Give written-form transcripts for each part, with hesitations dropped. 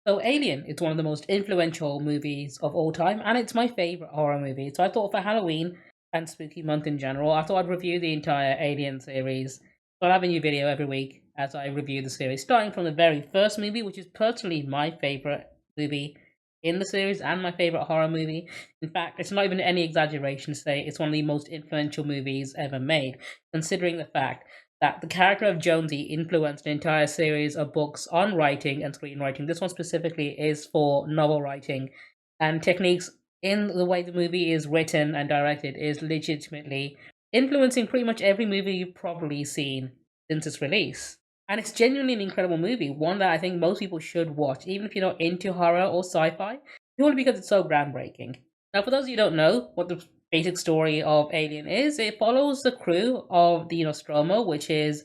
So Alien is one of the most influential movies of all time, and it's my favorite horror movie. So I thought for Halloween and spooky month in general, I thought I'd review the entire Alien series. So I'll have a new video every week as I review the series, starting from the very first movie, which is personally my favorite movie in the series and my favorite horror movie. In fact, it's not even any exaggeration to say it's one of the most influential movies ever made, considering the fact that the character of Jonesy influenced an entire series of books on writing and screenwriting. This one specifically is for novel writing, and techniques in the way the movie is written and directed is legitimately influencing pretty much every movie you've probably seen since its release. And it's genuinely an incredible movie, one that I think most people should watch, even if you're not into horror or sci-fi, purely because it's so groundbreaking. Now, for those of you who don't know what the basic story of Alien is, it follows the crew of the Nostromo, which is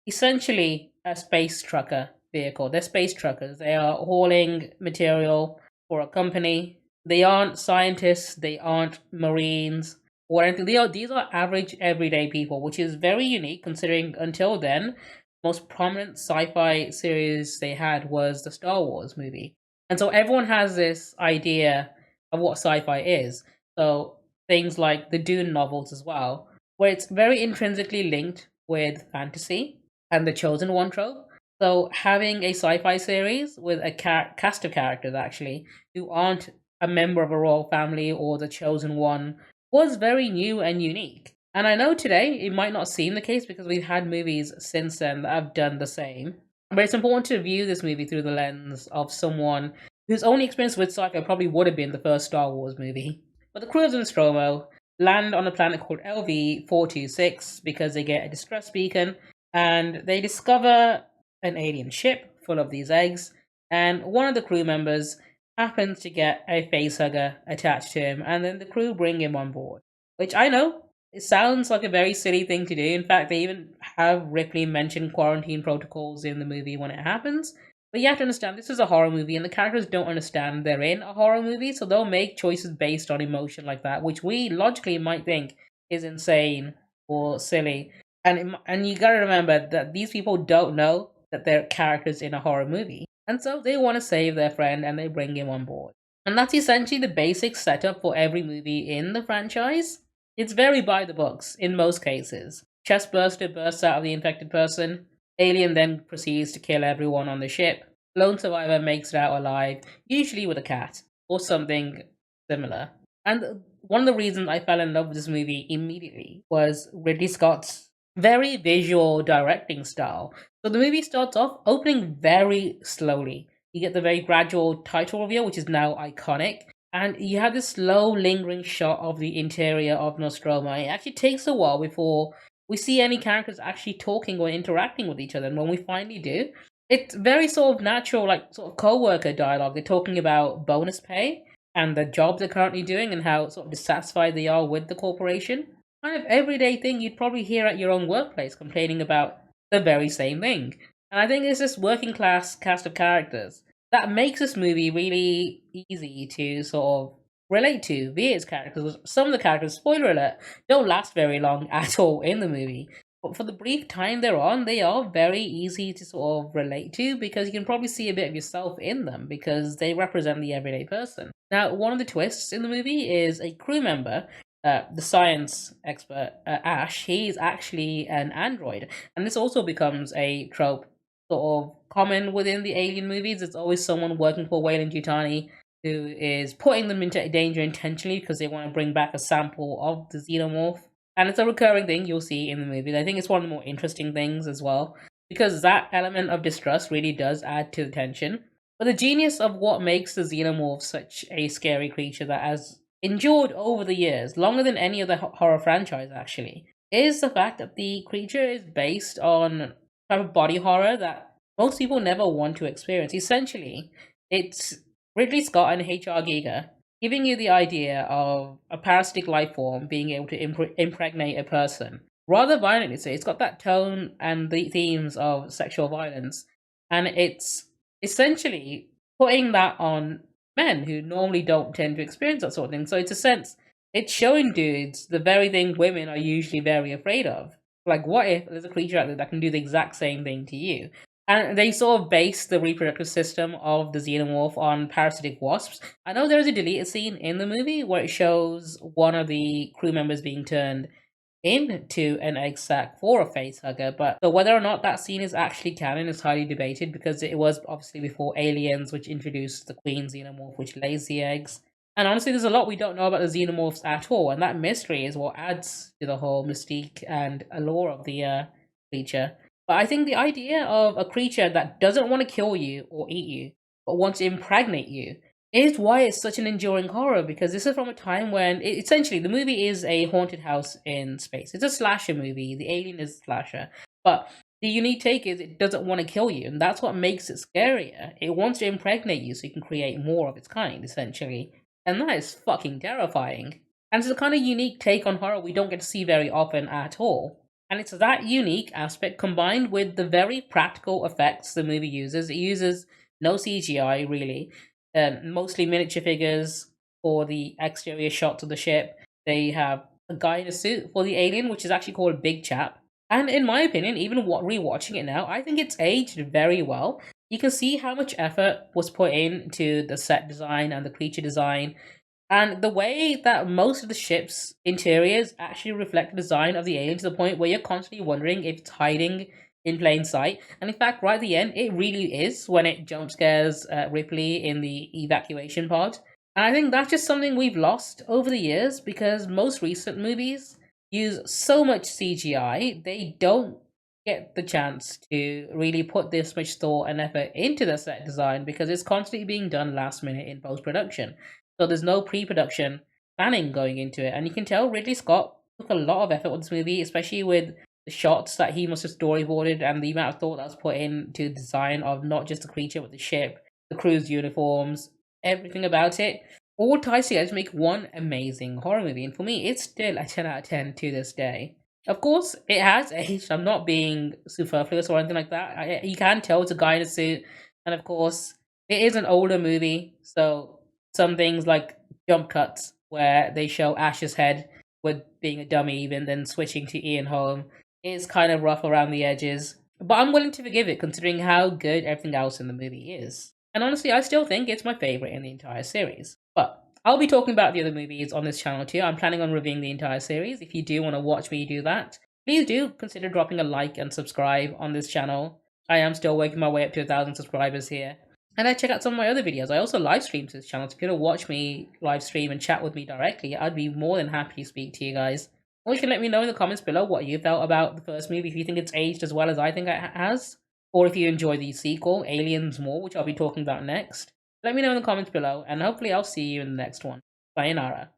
essentially a space trucker vehicle. They're space truckers. They are hauling material for a company. They aren't scientists. They aren't marines or anything. These are average everyday people, which is very unique considering until then, most prominent sci-fi series they had was the Star Wars movie. And so everyone has this idea of what sci-fi is. So things like the Dune novels as well, where it's very intrinsically linked with fantasy and the chosen one trope. So having a sci-fi series with a cast of characters actually who aren't a member of a royal family or the chosen one was very new and unique. And I know today it might not seem the case because we've had movies since then that have done the same. But it's important to view this movie through the lens of someone whose only experience with sci-fi probably would have been the first Star Wars movie. But the crew of Nostromo land on a planet called LV-426 because they get a distress beacon and they discover an alien ship full of these eggs. And one of the crew members happens to get a facehugger attached to him, and then the crew bring him on board. Which I know, it sounds like a very silly thing to do. In fact, they even have Ripley mention quarantine protocols in the movie when it happens. But you have to understand, this is a horror movie, and the characters don't understand they're in a horror movie, so they'll make choices based on emotion like that, which we logically might think is insane or silly. And you gotta remember that these people don't know that they're characters in a horror movie. And so they want to save their friend and they bring him on board. And that's essentially the basic setup for every movie in the franchise. It's very by the books in most cases. Chestburster bursts out of the infected person. Alien then proceeds to kill everyone on the ship. Lone survivor makes it out alive, usually with a cat or something similar. And one of the reasons I fell in love with this movie immediately was Ridley Scott's very visual directing style. So the movie starts off opening very slowly. You get the very gradual title reveal, which is now iconic. And you have this slow, lingering shot of the interior of Nostromo. It actually takes a while before we see any characters actually talking or interacting with each other. And when we finally do, it's very sort of natural, like sort of co-worker dialogue. They're talking about bonus pay and the jobs they're currently doing and how sort of dissatisfied they are with the corporation. Kind of everyday thing you'd probably hear at your own workplace complaining about the very same thing. And I think it's this working class cast of characters that makes this movie really easy to sort of relate to via its characters. Some of the characters, spoiler alert, don't last very long at all in the movie. But for the brief time they're on, they are very easy to sort of relate to because you can probably see a bit of yourself in them because they represent the everyday person. Now, one of the twists in the movie is a crew member, the science expert, Ash, he's actually an android. And this also becomes a trope sort of common within the alien movies. It's always someone working for Weyland-Yutani who is putting them into danger intentionally because they want to bring back a sample of the xenomorph. And it's a recurring thing you'll see in the movies. I think it's one of the more interesting things as well because that element of distrust really does add to the tension. But the genius of what makes the xenomorph such a scary creature that has endured over the years, longer than any other horror franchise actually, is the fact that the creature is based on type of body horror that most people never want to experience. Essentially, it's Ridley Scott and H.R. Giger giving you the idea of a parasitic life form being able to impregnate a person. Rather violently, so it's got that tone and the themes of sexual violence, and it's essentially putting that on men who normally don't tend to experience that sort of thing. So it's a sense, it's showing dudes the very thing women are usually very afraid of. Like, what if there's a creature out there that can do the exact same thing to you? And they sort of base the reproductive system of the xenomorph on parasitic wasps. I know there's a deleted scene in the movie where it shows one of the crew members being turned into an egg sac for a face hugger, but so whether or not that scene is actually canon is highly debated because it was obviously before Aliens, which introduced the queen xenomorph, which lays the eggs. And honestly, there's a lot we don't know about the xenomorphs at all, and that mystery is what adds to the whole mystique and allure of the creature. But I think the idea of a creature that doesn't want to kill you or eat you, but wants to impregnate you, is why it's such an enduring horror, because this is from a time when essentially the movie is a haunted house in space. It's a slasher movie. The alien is a slasher, but the unique take is it doesn't want to kill you, and that's what makes it scarier. It wants to impregnate you so you can create more of its kind, essentially, and that is fucking terrifying. And it's a kind of unique take on horror we don't get to see very often at all. And it's that unique aspect combined with the very practical effects the movie uses. It uses no CGI really, mostly miniature figures for the exterior shots of the ship. They have a guy in a suit for the alien, which is actually called Big Chap. And in my opinion, even rewatching it now, I think it's aged very well. You can see how much effort was put into the set design and the creature design, and the way that most of the ship's interiors actually reflect the design of the alien to the point where you're constantly wondering if it's hiding in plain sight. And in fact, right at the end, it really is when it jump scares Ripley in the evacuation pod. And I think that's just something we've lost over the years because most recent movies use so much CGI, they don't get the chance to really put this much thought and effort into the set design because it's constantly being done last minute in post production. So there's no pre-production planning going into it, and you can tell Ridley Scott took a lot of effort with this movie, especially with the shots that he must have storyboarded and the amount of thought that was put into the design of not just the creature but the ship, the crew's uniforms, everything about it. All ties together to make one amazing horror movie, and for me, it's still a 10 out of 10 to this day. Of course, it has aged. I'm not being superfluous or anything like that. You can tell it's a guy in a suit, and of course, it is an older movie, so some things like jump cuts where they show Ash's head with being a dummy, even then switching to Ian Holm is kind of rough around the edges. But I'm willing to forgive it considering how good everything else in the movie is. And honestly, I still think it's my favorite in the entire series. But I'll be talking about the other movies on this channel too. I'm planning on reviewing the entire series. If you do want to watch me do that, please do consider dropping a like and subscribe on this channel. I am still working my way up to 1,000 subscribers here. And I check out some of my other videos. I also live stream to this channel. So if you want to watch me live stream and chat with me directly, I'd be more than happy to speak to you guys. Or you can let me know in the comments below what you felt about the first movie, if you think it's aged as well as I think it has. Or if you enjoy the sequel, Aliens More, which I'll be talking about next. Let me know in the comments below, and hopefully I'll see you in the next one. Sayonara.